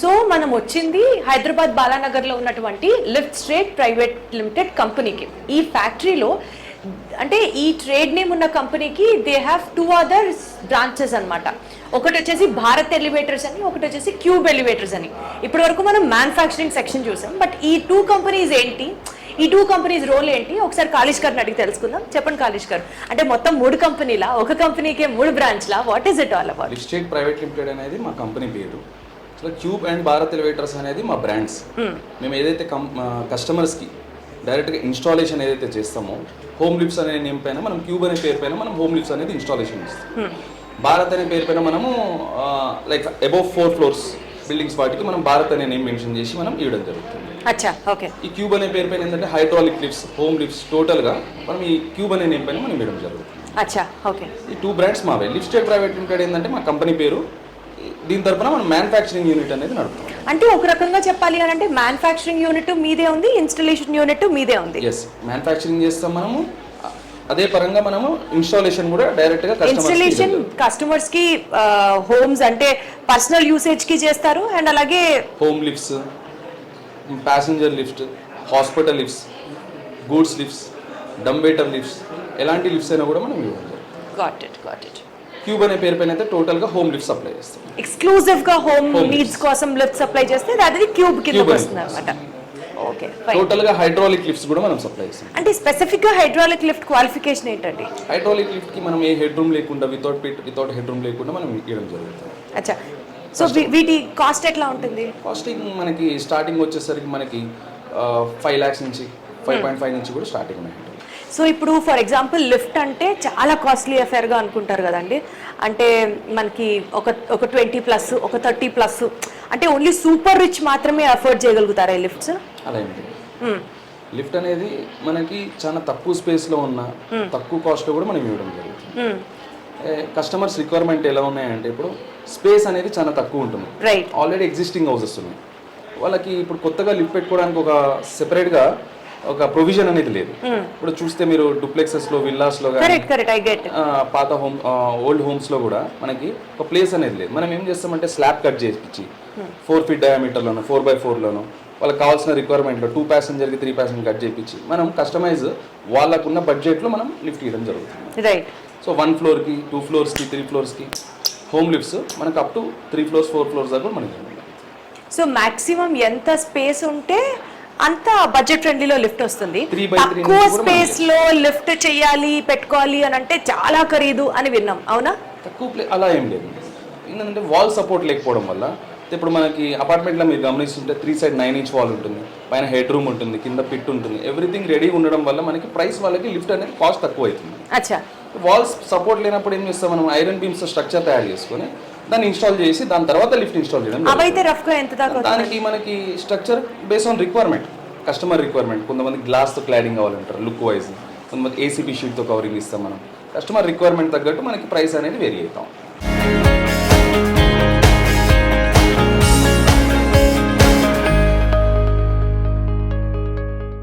So మనం వచ్చింది హైదరాబాద్ బాలానగర్లో ఉన్నటువంటి లిఫ్ట్ స్ట్రేట్ ప్రైవేట్ లిమిటెడ్ కంపెనీకి. ఈ ఫ్యాక్టరీలో అంటే ఈ ట్రేడ్ నేమ్ ఉన్న కంపెనీకి దే హ్యావ్ 2 other బ్రాంచెస్ అన్నమాట. ఒకటి వచ్చేసి భారత్ ఎలివేటర్స్ అని, ఒకటి వచ్చేసి క్యూబ్ ఎలివేటర్స్ అని. ఇప్పటి వరకు మనం మ్యానుఫ్యాక్చరింగ్ సెక్షన్ చూసాం, బట్ ఈ 2 కంపెనీస్ ఏంటి, ఈ 2 కంపెనీస్ రోల్ ఏంటి, ఒకసారి కాళేష్ గారిని అడిగి తెలుసుకుందాం. చెప్పండి కాళేష్ గారు, అంటే మొత్తం 3 కంపెనీలా, ఒక కంపెనీకే 3 బ్రాంచ్లా, what is it all about? Lift State Private Limited అనేది మా కంపెనీ పేరు. So Cube and Bharat Elevators అనేది మా బ్రాండ్స్. మేము ఏదైతే కస్టమర్స్కి డైరెక్ట్గా ఇన్స్టాలేషన్ ఏదైతే చేస్తామో, హోమ్ లిఫ్ట్స్ అనే నేమ్ పైన మనం క్యూబ్ అనే పేరు పైన మనం హోమ్ లిఫ్ట్స్ అనేది ఇన్స్టాలేషన్ ఇస్తాం. భారత్ అనే పేరు పైన మనము లైక్ అబౌవ్ 4 floors బిల్డింగ్స్ వాటికి మనం భారత్ అనే నేమ్ మెన్షన్ చేసి మనం ఇవ్వడం జరుగుతుంది. అచ్చా, ఓకే. ఈ క్యూబ్ అనే పేరు పైన ఏంటంటే హైడ్రాలిక్ లిఫ్ట్స్, హోమ్ లిఫ్ట్స్ టోటల్గా మనం ఈ క్యూబ్ అనే నేమ్ పైన మనం ఇవ్వడం జరుగుతుంది. అచ్చా, ఓకే. ఈ 2 బ్రాండ్స్ మావే. లిఫ్ట్ స్టేట్ ప్రైవేట్ లిమిటెడ్ ఏంటంటే మా కంపెనీ పేరు. దీని తరపున మనం మ్యానుఫ్యాక్చరింగ్ యూనిట్ అనేది నడుపుతాం. అంటే ఒక రకంగా చెప్పాలి అని అంటే మ్యానుఫ్యాక్చరింగ్ యూనిట్ మీదే ఉంది, ఇన్స్టలేషన్ యూనిట్ మీదే ఉంది. ఎస్, మ్యానుఫ్యాక్చరింగ్ చేస్తాం మనము. అదే పరంగా మనము ఇన్స్టాలేషన్ కూడా డైరెక్ట్ గా ఇన్స్టలేషన్ కస్టమర్స్ కి హోమ్స్ అంటే పర్సనల్ యూసేజ్ కి చేస్తారు. అండ్ అలాగే home lifts, passenger lift, hospital lifts, goods lifts, dumbwaiter lifts, ఎలాంటి లిఫ్ట్స్ అయినా కూడా మనం ఇవ్వాలి. Got it. క్యూబ్ అనే పేరు పైన అయితే టోటల్ గా హోమ్ లిఫ్ట్ సప్లై చేస్తాం. ఎక్స్క్లూజివ్ గా హోమ్ నీడ్స్ కోసం లిఫ్ట్ సప్లై చేస్తే అది క్యూబ్ కింద వస్తుంది అన్నమాట. ఓకే, టోటల్ గా హైడ్రాలిక్ లిఫ్ట్స్ కూడా మనం సప్లై చేస్తాం. అంటే స్పెసిఫిక్ గా హైడ్రాలిక్ లిఫ్ట్ క్వాలిఫికేషన్ ఏంటండి? హైడ్రాలిక్ లిఫ్ట్ కి మనం ఏ హెడ్ రూమ్ లేకుండా వితౌట్ హెడ్ రూమ్ లేకుండా మనం ఇవ్వడం జరుగుతుంది. అచ్చా, సో వీటి కాస్ట్ ఎట్లా ఉంటుంది? కాస్టింగ్ మనకి స్టార్టింగ్ వచ్చేసరికి మనకి 5 lakhs నుంచి 5.5 నుంచి కూడా స్టార్టింగ్ ఉన్నాయి. సో ఇప్పుడు ఫర్ ఎగ్జాంపుల్ లిఫ్ట్ అంటే చాలా కాస్ట్లీ అఫేర్గా అనుకుంటారు కదండి. అంటే మనకి ఒక 20+, ఒక 30+, అంటే ఓన్లీ సూపర్ రిచ్ మాత్రమే అఫోర్డ్ చేయగలుగుతారా ఈ లిఫ్ట్స్? అలా ఏంటి, లిఫ్ట్ అనేది మనకి చాలా తక్కువ స్పేస్లో ఉన్న తక్కువ కాస్ట్లో కూడా మనం ఇవ్వడం జరుగుతుంది. కస్టమర్స్ రిక్వైర్మెంట్ ఎలా ఉన్నాయంటే ఇప్పుడు స్పేస్ అనేది చాలా తక్కువ ఉంటుంది. రైట్, ఆల్రెడీ ఎగ్జిస్టింగ్ హౌసెస్ ఉన్నాయి. వాళ్ళకి ఇప్పుడు కొత్తగా లిఫ్ట్ పెట్టుకోవడానికి ఒక సెపరేట్గా ఒక ప్రొవిజన్ అనేది లేదు. ఇప్పుడు చూస్తే మీరు డూప్లెక్సెస్ లో, విల్లాస్ లో పాత ఓల్డ్ హోమ్స్ లో కూడా మనకి ఒక ప్లేస్ అనేది లేదు. మనం ఏం చేస్తామంటే స్లాబ్ కట్ చేసి 4 feet డయామీటర్ లోనో 4x4 లోనో వాళ్ళకి కావాల్సిన రిక్వైర్మెంట్ లో 2 passenger కి 3 passenger కట్ చేయించి మనం కస్టమైజ్ వాళ్ళకున్న బడ్జెట్ లో మనం లిఫ్ట్ ఇవ్వడం జరుగుతుంది. రైట్. సో 1 floor కి, 2 floors కి, 3 floors కి హోమ్ లిఫ్ట్స్ మనకు అప్ టు 3 floors 4 floors దాకా మనకి. సో మాక్సిమం ఎంత స్పేస్ ఉంటే అంత బడ్జెట్ ఫ్రెండ్లీలో లిఫ్ట్ వస్తుంది. తక్కువ స్పేస్ లో లిఫ్ట్ చేయాలి, పెట్టుకోవాలి అని అంటే చాలా ఖరీదు అని విన్నాం, అవునా? తక్కువ అలా ఏం లేదు. ఏంటంటే వాల్ సపోర్ట్ లేకపోవడం వల్ల ఇప్పుడు మనకి అపార్ట్మెంట్లో మీరు గమనిస్తుంటే 3 side 9 inch వాల్ ఉంటుంది, పైన హెడ్ రూమ్ ఉంటుంది, కింద పిట్ ఉంటుంది, ఎవ్రీథింగ్ రెడీ ఉండడం వల్ల మనకి ప్రైస్ వాళ్ళకి లిఫ్ట్ అనేది కాస్ట్ తక్కువ అవుతుంది. అచ్చా, వాల్స్ సపోర్ట్ లేనప్పుడు ఏం చేస్తాం మనం, ఐరన్ బీమ్స్ స్ట్రక్చర్ తయారు చేసుకొని దాన్ని ఇన్స్టాల్ చేసి దాని తర్వాత లిఫ్ట్ ఇన్స్టాల్ చేయడం. అవైతే రఫ్ గా ఎంత దాకా? దానికి మనకి structure base on requirement, customer requirement. కొంతమంది గ్లాస్తో క్లాడింగ్ కావాలంటారు లుక్ వైజ్, కొంతమంది ఏసీబీ షీట్తో కవరింగ్ ఇస్తాం. మనం కస్టమర్ రిక్వైర్మెంట్ తగ్గట్టు మనకి ప్రైస్ అనేది వేరీ అవుతాం.